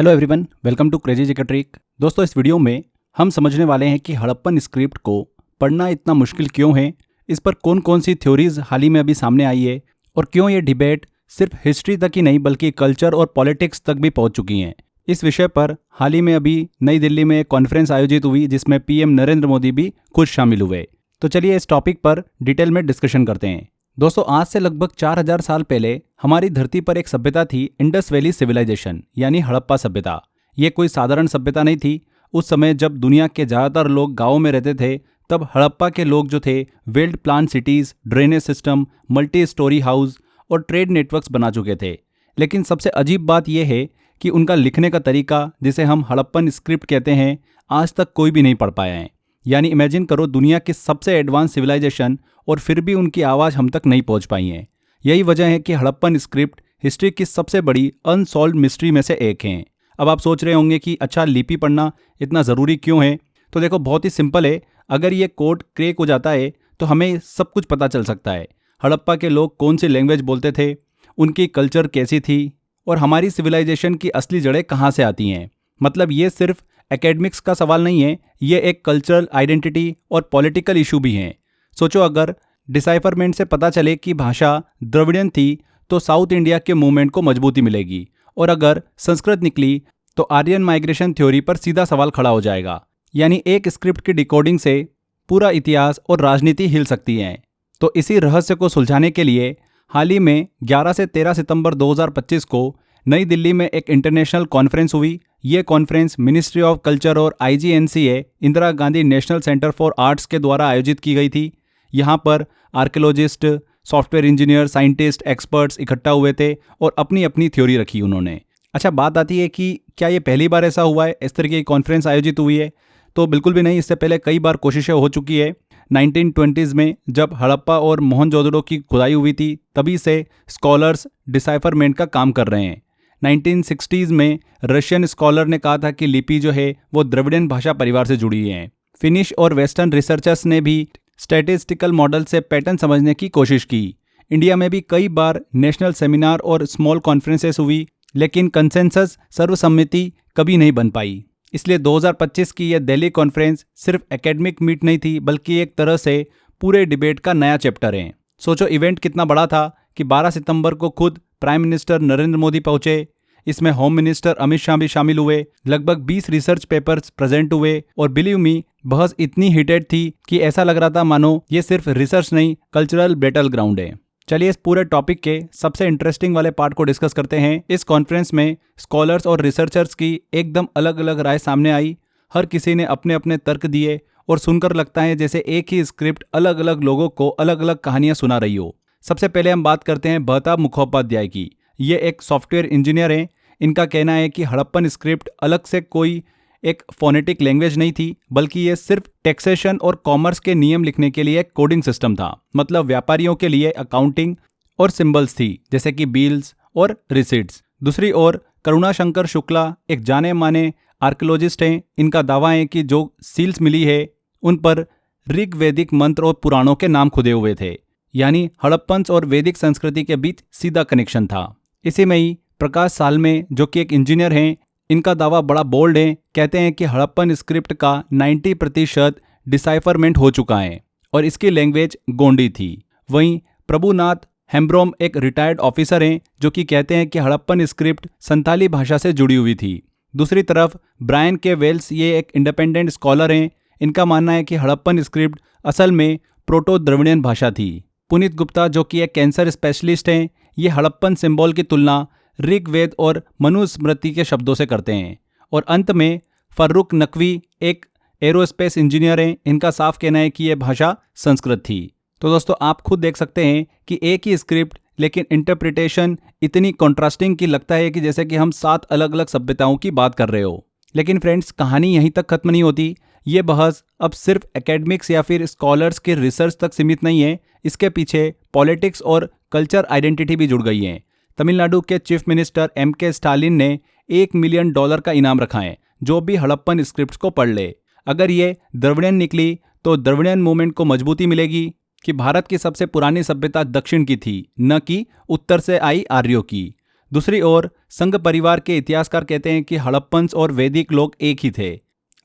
Hello everyone, welcome to crazy GK trick. दोस्तों, इस video में हम समझने वाले हैं कि हड़प्पन स्क्रिप्ट को पढ़ना इतना मुश्किल क्यों है, इस पर कौन कौन सी थ्योरीज हाल ही में अभी सामने आई है और क्यों ये डिबेट सिर्फ हिस्ट्री तक ही नहीं बल्कि कल्चर और पॉलिटिक्स तक भी पहुंच चुकी हैं। इस विषय पर हाल ही में अभी नई दिल्ली में एक कॉन्फ्रेंस आयोजित हुई जिसमें पीएम नरेंद्र मोदी भी खुद शामिल हुए। तो चलिए इस टॉपिक पर डिटेल में डिस्कशन करते हैं। दोस्तों, आज से लगभग 4000 साल पहले हमारी धरती पर एक सभ्यता थी, इंडस वैली सिविलाइजेशन यानी हड़प्पा सभ्यता। ये कोई साधारण सभ्यता नहीं थी। उस समय जब दुनिया के ज़्यादातर लोग गाँव में रहते थे, तब हड़प्पा के लोग जो थे well plan cities, drainage system, multi storey house और ट्रेड नेटवर्क्स बना चुके थे। लेकिन सबसे अजीब बात यह है कि उनका लिखने का तरीका, जिसे हम हड़प्पन स्क्रिप्ट कहते हैं, आज तक कोई भी नहीं पढ़ पाया है। यानी इमेजिन करो, दुनिया की सबसे एडवांस सिविलाइजेशन और फिर भी उनकी आवाज़ हम तक नहीं पहुंच पाई है। यही वजह है कि हड़प्पन स्क्रिप्ट हिस्ट्री की सबसे बड़ी अनसॉल्व्ड मिस्ट्री में से एक है। अब आप सोच रहे होंगे कि अच्छा, लिपि पढ़ना इतना ज़रूरी क्यों है? तो देखो, बहुत ही सिंपल है। अगर ये कोड क्रैक हो जाता है तो हमें सब कुछ पता चल सकता है। हड़प्पा के लोग कौन सी लैंग्वेज बोलते थे, उनकी कल्चर कैसी थी और हमारी सिविलाइजेशन की असली जड़ें कहाँ से आती हैं। मतलब ये सिर्फ एकेडमिक्स का सवाल नहीं है, ये एक कल्चरल आइडेंटिटी और पॉलिटिकल इशू भी है। सोचो, अगर डिसाइफरमेंट से पता चले कि भाषा द्रविडियन थी तो साउथ इंडिया के मूवमेंट को मजबूती मिलेगी, और अगर संस्कृत निकली तो आर्यन माइग्रेशन थ्योरी पर सीधा सवाल खड़ा हो जाएगा। यानी एक स्क्रिप्ट की डिकोडिंग से पूरा इतिहास और राजनीति हिल सकती है। तो इसी रहस्य को सुलझाने के लिए हाल ही में 11 से 13 सितंबर 2025 को नई दिल्ली में एक इंटरनेशनल कॉन्फ्रेंस हुई। ये कॉन्फ्रेंस मिनिस्ट्री ऑफ कल्चर और IGNCA Indira Gandhi national centre for arts के द्वारा आयोजित की गई थी। यहाँ पर archaeologist, software engineer, scientist, experts इकट्ठा हुए थे और अपनी अपनी थ्योरी रखी उन्होंने। अच्छा, बात आती है कि क्या ये पहली बार ऐसा हुआ है, इस तरह की कॉन्फ्रेंस आयोजित हुई है? तो बिल्कुल भी नहीं। इससे पहले कई बार कोशिशें हो चुकी है। 1920s में जब हड़प्पा और मोहनजोदड़ो की खुदाई हुई थी, तभी से स्कॉलर्स डिसाइफरमेंट का काम कर रहे हैं। 1960s में रशियन स्कॉलर ने कहा था कि लिपि जो है वो द्रविडियन भाषा परिवार से जुड़ी है। फिनिश और वेस्टर्न रिसर्चर्स ने भी स्टैटिस्टिकल मॉडल से पैटर्न समझने की कोशिश की। इंडिया में भी कई बार नेशनल सेमिनार और स्मॉल कॉन्फ्रेंसेस हुई, लेकिन कंसेंसस, सर्वसम्मति कभी नहीं बन पाई। इसलिए 2025 की यह दिल्ली कॉन्फ्रेंस सिर्फ एकेडमिक मीट नहीं थी, बल्कि एक तरह से पूरे डिबेट का नया चैप्टर है। सोचो, इवेंट कितना बड़ा था कि 12 सितंबर को खुद प्राइम मिनिस्टर नरेंद्र मोदी पहुंचे। इसमें होम मिनिस्टर अमित शाह भी शामिल हुए। लगभग 20 रिसर्च पेपर्स प्रेजेंट हुए और बिलीव मी, बहस इतनी हीटेड थी कि ऐसा लग रहा था मानो ये सिर्फ रिसर्च नहीं, कल्चरल बैटल ग्राउंड है। चलिए इस पूरे टॉपिक के सबसे इंटरेस्टिंग वाले पार्ट को डिस्कस करते हैं। इस कॉन्फ्रेंस में स्कॉलर्स और रिसर्चर्स की एकदम अलग अलग राय सामने आई। हर किसी ने अपने अपने तर्क दिए और सुनकर लगता है जैसे एक ही स्क्रिप्ट अलग अलग लोगों को अलग अलग कहानियां सुना रही हो। सबसे पहले हम बात करते हैं बहताब मुखोपाध्याय की। ये एक सॉफ्टवेयर इंजीनियर हैं। इनका कहना है कि हड़प्पन स्क्रिप्ट अलग से कोई एक फोनेटिक लैंग्वेज नहीं थी, बल्कि ये सिर्फ टैक्सेशन और कॉमर्स के नियम लिखने के लिए एक कोडिंग सिस्टम था। मतलब व्यापारियों के लिए अकाउंटिंग और सिंबल्स थी, जैसे कि बिल्स और रिसीट्स। दूसरी ओर करुणाशंकर शुक्ला एक जाने माने आर्कियोलॉजिस्ट हैं। इनका दावा है कि जो सील्स मिली है उन पर ऋग वैदिक मंत्र और पुराणों के नाम खुदे हुए थे। यानी हड़प्पन्स और वैदिक संस्कृति के बीच सीधा कनेक्शन था। इसी में ही प्रकाश सालमे, जो कि एक इंजीनियर हैं, इनका दावा बड़ा बोल्ड है। कहते हैं कि हड़प्पन स्क्रिप्ट का 90% डिसाइफरमेंट हो चुका है और इसकी लैंग्वेज गोंडी थी। वहीं प्रभुनाथ हेम्ब्रोम एक रिटायर्ड ऑफिसर हैं, जो कि कहते हैं कि हड़प्पन स्क्रिप्ट संथाली भाषा से जुड़ी हुई थी। दूसरी तरफ ब्रायन के वेल्स, ये एक इंडिपेंडेंट स्कॉलर हैं। इनका मानना है कि हड़प्पन स्क्रिप्ट असल में प्रोटो द्रविडियन भाषा थी। पुनीत गुप्ता, जो कि एक कैंसर स्पेशलिस्ट हैं, ये हड़प्पन सिंबल की तुलना ऋग्वेद और मनुस्मृति के शब्दों से करते हैं। और अंत में फर्रुख नकवी एक एरोस्पेस इंजीनियर हैं। इनका साफ कहना है कि यह भाषा संस्कृत थी। तो दोस्तों, आप खुद देख सकते हैं कि एक ही स्क्रिप्ट, लेकिन इंटरप्रिटेशन इतनी कॉन्ट्रास्टिंग की लगता है कि जैसे कि हम 7 अलग अलग सभ्यताओं की बात कर रहे हो। लेकिन फ्रेंड्स, कहानी यहीं तक खत्म नहीं होती। ये बहस अब सिर्फ एकेडमिक्स या फिर स्कॉलर्स के रिसर्च तक सीमित नहीं है। इसके पीछे पॉलिटिक्स और कल्चर आइडेंटिटी भी जुड़ गई है। तमिलनाडु के चीफ मिनिस्टर MK स्टालिन ने $1 मिलियन का इनाम रखा है जो भी हड़प्पन स्क्रिप्ट्स को पढ़ ले। अगर ये द्रविडियन निकली तो द्रविडियन मूवमेंट को मजबूती मिलेगी कि भारत की सबसे पुरानी सभ्यता दक्षिण की थी, न कि उत्तर से आई आर्यों की। दूसरी ओर संघ परिवार के इतिहासकार कहते हैं कि हड़प्पन्स और वैदिक लोग एक ही थे।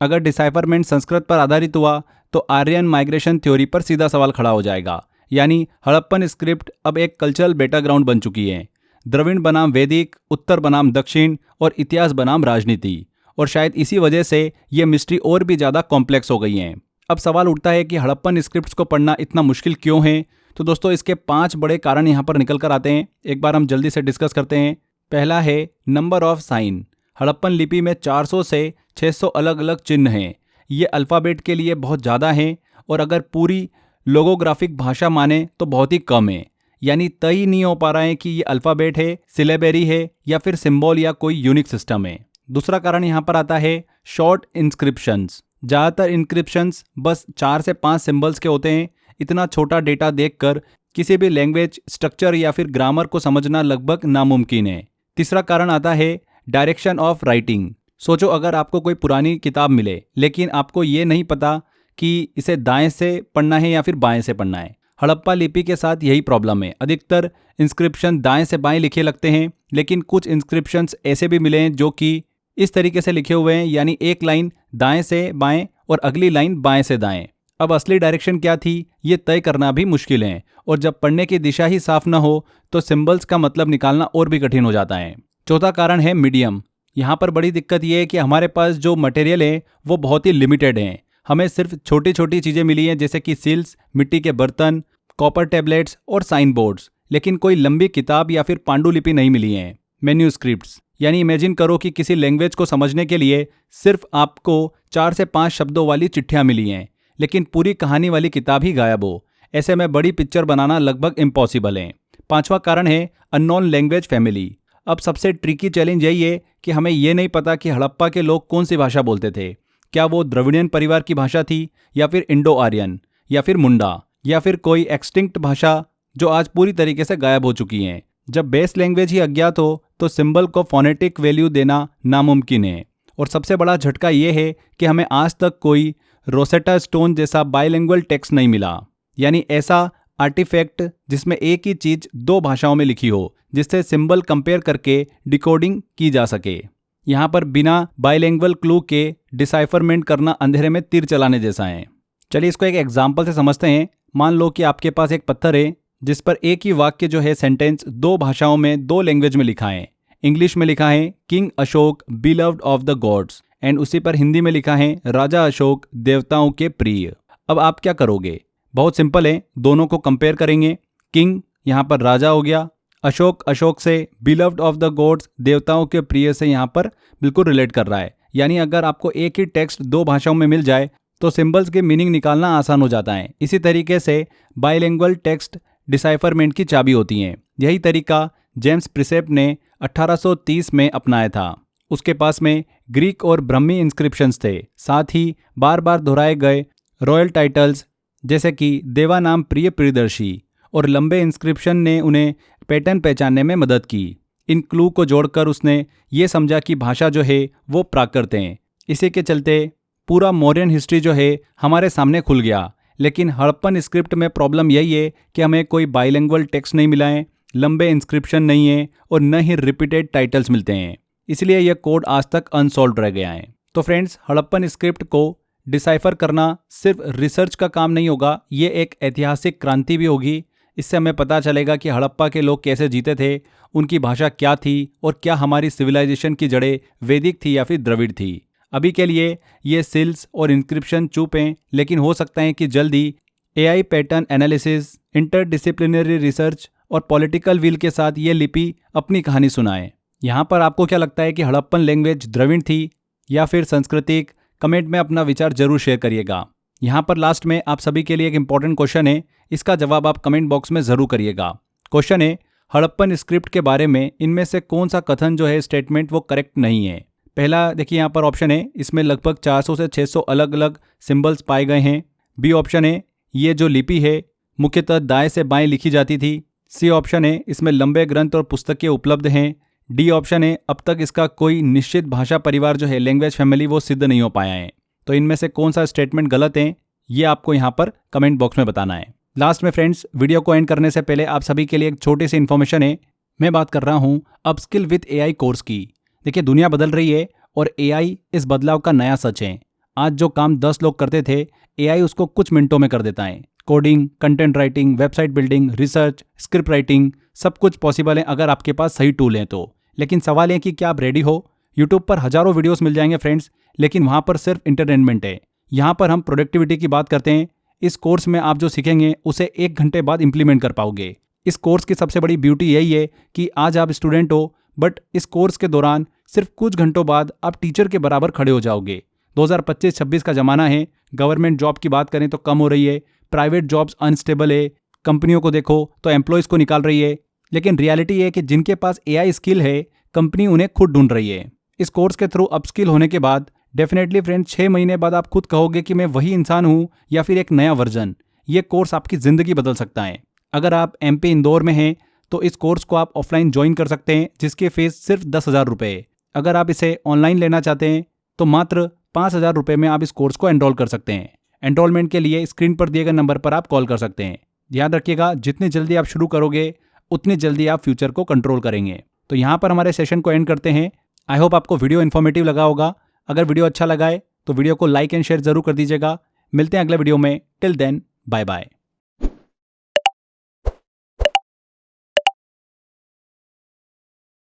अगर डिसाइफरमेंट संस्कृत पर आधारित हुआ तो आर्यन माइग्रेशन थ्योरी पर सीधा सवाल खड़ा हो जाएगा, यानी हड़प्पन स्क्रिप्ट अब एक कल्चरल बैटरग्राउंड बन चुकी है। द्रविड़ बनाम वैदिक, उत्तर बनाम दक्षिण और इतिहास बनाम राजनीति, और शायद इसी वजह से ये मिस्ट्री और भी ज़्यादा कॉम्प्लेक्स हो गई हैं। अब सवाल उठता है कि हड़प्पन स्क्रिप्ट्स को पढ़ना इतना मुश्किल क्यों है। तो दोस्तों इसके 5 बड़े कारण यहाँ पर निकल कर आते हैं, एक बार हम जल्दी से डिस्कस करते हैं। पहला है नंबर ऑफ साइन। हड़प्पन लिपि में 400 से 600 अलग अलग चिन्ह हैं। ये अल्फ़ाबेट के लिए बहुत ज़्यादा हैं, और अगर पूरी लोगोग्राफिक भाषा माने तो बहुत ही कम है। यानी तय ही नहीं हो पा रहा है कि ये अल्फ़ाबेट है, सिलेबरी है, या फिर सिंबल या कोई यूनिक सिस्टम है। दूसरा कारण यहाँ पर आता है शॉर्ट इंस्क्रिप्शंस। ज़्यादातर इंस्क्रिप्शंस बस 4 से 5 सिंबल्स के होते हैं। इतना छोटा डेटा देखकर किसी भी लैंग्वेज स्ट्रक्चर या फिर ग्रामर को समझना लगभग नामुमकिन है। तीसरा कारण आता है डायरेक्शन ऑफ राइटिंग। सोचो अगर आपको कोई पुरानी किताब मिले लेकिन आपको ये नहीं पता कि इसे दाएं से पढ़ना है या फिर बाएं से पढ़ना है। हड़प्पा लिपि के साथ यही प्रॉब्लम है। अधिकतर इंस्क्रिप्शन दाएं से बाएं लिखे लगते हैं, लेकिन कुछ इंस्क्रिप्शंस ऐसे भी मिले हैं जो कि इस तरीके से लिखे हुए हैं, यानी एक लाइन दाएं से बाएं और अगली लाइन बाएं से दाएं। अब असली डायरेक्शन क्या थी ये तय करना भी मुश्किल है, और जब पढ़ने की दिशा ही साफ ना हो तो सिंबल्स का मतलब निकालना और भी कठिन हो जाता है। चौथा कारण है मीडियम। यहाँ पर बड़ी दिक्कत ये है कि हमारे पास जो मटेरियल है वो बहुत ही लिमिटेड है। हमें सिर्फ छोटी छोटी चीज़ें मिली हैं, जैसे कि सील्स, मिट्टी के बर्तन, कॉपर टैबलेट्स और साइन बोर्ड्स, लेकिन कोई लंबी किताब या फिर पांडुलिपि नहीं मिली है। मैन्यूस्क्रिप्ट्स, यानी इमेजिन करो कि किसी लैंग्वेज को समझने के लिए सिर्फ आपको 4 से 5 शब्दों वाली चिट्ठियाँ मिली हैं, लेकिन पूरी कहानी वाली किताब ही गायब हो। ऐसे में बड़ी पिक्चर बनाना लगभग इम्पॉसिबल है। पांचवा कारण है अननोन लैंग्वेज फैमिली। अब सबसे ट्रिकी चैलेंज यही है कि हमें ये नहीं पता कि हड़प्पा के लोग कौन सी भाषा बोलते थे। क्या वो द्रविडियन परिवार की भाषा थी, या फिर इंडो आर्यन, या फिर मुंडा, या फिर कोई एक्सटिंक्ट भाषा जो आज पूरी तरीके से गायब हो चुकी हैं। जब बेस लैंग्वेज ही अज्ञात हो तो सिंबल को फोनेटिक वैल्यू देना नामुमकिन है। और सबसे बड़ा झटका ये है कि हमें आज तक कोई रोसेटा स्टोन जैसा बाइलिंगुअल टेक्स्ट नहीं मिला, यानी ऐसा आर्टिफैक्ट जिसमें एक ही चीज 2 भाषाओं में लिखी हो, जिससे सिंबल कंपेयर करके डिकोडिंग की जा सके। यहाँ पर बिना बाइलिंगुअल क्लू के डिसाइफरमेंट करना अंधेरे में तीर चलाने जैसा है। चलिए इसको एक एग्जाम्पल से समझते हैं। मान लो कि आपके पास एक पत्थर है जिस पर एक ही वाक्य जो है सेंटेंस 2 भाषाओं में 2 लैंग्वेज में लिखा है। इंग्लिश में लिखा है king Ashok beloved of the gods, and उसी पर हिंदी में लिखा है राजा अशोक देवताओं के प्रिय। अब आप क्या करोगे? बहुत सिंपल है, दोनों को कंपेयर करेंगे। किंग यहाँ पर राजा हो गया, अशोक से, बिलव्ड ऑफ द गॉड्स देवताओं के प्रिय से यहाँ पर बिल्कुल रिलेट कर रहा है। यानी अगर आपको एक ही टेक्स्ट 2 भाषाओं में मिल जाए तो सिंबल्स के मीनिंग निकालना आसान हो जाता है। इसी तरीके से बाइलिंगुअल टेक्स्ट डिसाइफरमेंट की चाबी होती हैं। यही तरीका जेम्स प्रिसेप ने 1830 में अपनाया था। उसके पास में ग्रीक और ब्रह्मी इंस्क्रिप्शंस थे, साथ ही बार बार दोहराए गए रॉयल टाइटल्स जैसे कि देवा नाम प्रिय प्रियदर्शी, और लंबे इंस्क्रिप्शन ने उन्हें पैटर्न पहचानने में मदद की। इन क्लू को जोड़कर उसने ये समझा कि भाषा जो है वो प्राकृत है। इसी के चलते पूरा मौर्यन हिस्ट्री जो है हमारे सामने खुल गया। लेकिन हड़प्पन स्क्रिप्ट में प्रॉब्लम यही है कि हमें कोई बाइलिंगुअल टेक्स्ट नहीं मिला है, लंबे इंस्क्रिप्शन नहीं है, और न ही रिपीटेड टाइटल्स मिलते हैं। इसलिए यह कोड आज तक अनसॉल्व रह गया है। तो फ्रेंड्स, हड़प्पन स्क्रिप्ट को डिसाइफर करना सिर्फ रिसर्च का काम नहीं होगा, ये एक ऐतिहासिक क्रांति भी होगी। इससे हमें पता चलेगा कि हड़प्पा के लोग कैसे जीते थे, उनकी भाषा क्या थी, और क्या हमारी सिविलाइजेशन की जड़ें वैदिक थी या फिर द्रविड़ थी। अभी के लिए ये सील्स और इंस्क्रिप्शन चुप हैं, लेकिन हो सकता है कि जल्दी AI pattern analysis, interdisciplinary research और पॉलिटिकल विल के साथ ये लिपि अपनी कहानी सुनाए। यहाँ पर आपको क्या लगता है कि हड़प्पन लैंग्वेज द्रविड़ थी या फिर सांस्कृतिक? कमेंट में अपना विचार जरूर शेयर करिएगा। यहाँ पर लास्ट में आप सभी के लिए एक इंपॉर्टेंट क्वेश्चन है, इसका जवाब आप कमेंट बॉक्स में जरूर करिएगा। क्वेश्चन है, हड़प्पन स्क्रिप्ट के बारे में इनमें से कौन सा कथन जो है स्टेटमेंट वो करेक्ट नहीं है? पहला देखिए यहाँ पर ऑप्शन है, इसमें लगभग 400 से 600 अलग अलग सिंबल्स पाए गए हैं। बी ऑप्शन है, ये जो लिपि है मुख्यतः दाएं से बाएं लिखी जाती थी। सी ऑप्शन है, इसमें लंबे ग्रंथ और पुस्तकें उपलब्ध हैं। डी ऑप्शन है, अब तक इसका कोई निश्चित भाषा परिवार जो है लैंग्वेज फैमिली वो सिद्ध नहीं हो पाया है। तो इनमें से कौन सा स्टेटमेंट गलत है ये आपको यहाँ पर कमेंट बॉक्स में बताना है। लास्ट में फ्रेंड्स, वीडियो को एंड करने से पहले आप सभी के लिए एक छोटी सी इन्फॉर्मेशन है। मैं बात कर रहा हूँ अपस्किल विद एआई कोर्स की। देखिए, दुनिया बदल रही है और एआई इस बदलाव का नया सच है। आज जो काम 10 लोग करते थे, एआई उसको कुछ मिनटों में कर देता है। Coding, content writing, website building, research, script writing, सब कुछ पॉसिबल है अगर आपके पास सही टूल हैं तो। लेकिन सवाल है कि क्या आप रेडी हो? यूट्यूब पर हजारों वीडियोस मिल जाएंगे फ्रेंड्स, लेकिन वहाँ पर सिर्फ इंटरटेनमेंट है। यहाँ पर हम प्रोडक्टिविटी की बात करते हैं। इस कोर्स में आप जो सीखेंगे उसे 1 घंटे बाद इंप्लीमेंट कर पाओगे। इस कोर्स की सबसे बड़ी ब्यूटी यही है कि आज आप स्टूडेंट हो, बट इस कोर्स के दौरान सिर्फ कुछ घंटों बाद आप टीचर के बराबर खड़े हो जाओगे। 2025-26 का ज़माना है। गवर्नमेंट जॉब की बात करें तो कम हो रही है, प्राइवेट जॉब्स अनस्टेबल है, कंपनियों को देखो तो एम्प्लॉयज़ को निकाल रही है। लेकिन रियलिटी है कि जिनके पास एआई स्किल है, कंपनी उन्हें खुद ढूंढ रही है। इस कोर्स के थ्रू अपस्किल होने के बाद डेफिनेटली फ्रेंड 6 महीने बाद आप खुद कहोगे कि मैं वही इंसान हूँ या फिर एक नया वर्जन। ये कोर्स आपकी ज़िंदगी बदल सकता है। अगर आप एमपी इंदौर में हैं तो इस कोर्स को आप ऑफलाइन ज्वाइन कर सकते हैं, जिसकी फीस सिर्फ 10,000 रुपये है। अगर आप इसे ऑनलाइन लेना चाहते हैं तो मात्र 5,000 रुपये में आप इस कोर्स को एनरोल कर सकते हैं। एनरोलमेंट के लिए स्क्रीन पर दिए गए नंबर पर आप कॉल कर सकते हैं। याद रखिएगा, जितनी जल्दी आप शुरू करोगे उतनी जल्दी आप फ्यूचर को कंट्रोल करेंगे। तो यहाँ पर हमारे सेशन को एंड करते हैं। आई होप आपको वीडियो इन्फॉर्मेटिव लगा होगा। अगर वीडियो अच्छा लगा है तो वीडियो को लाइक एंड शेयर जरूर कर दीजिएगा। मिलते हैं अगले वीडियो में। Till then, bye bye.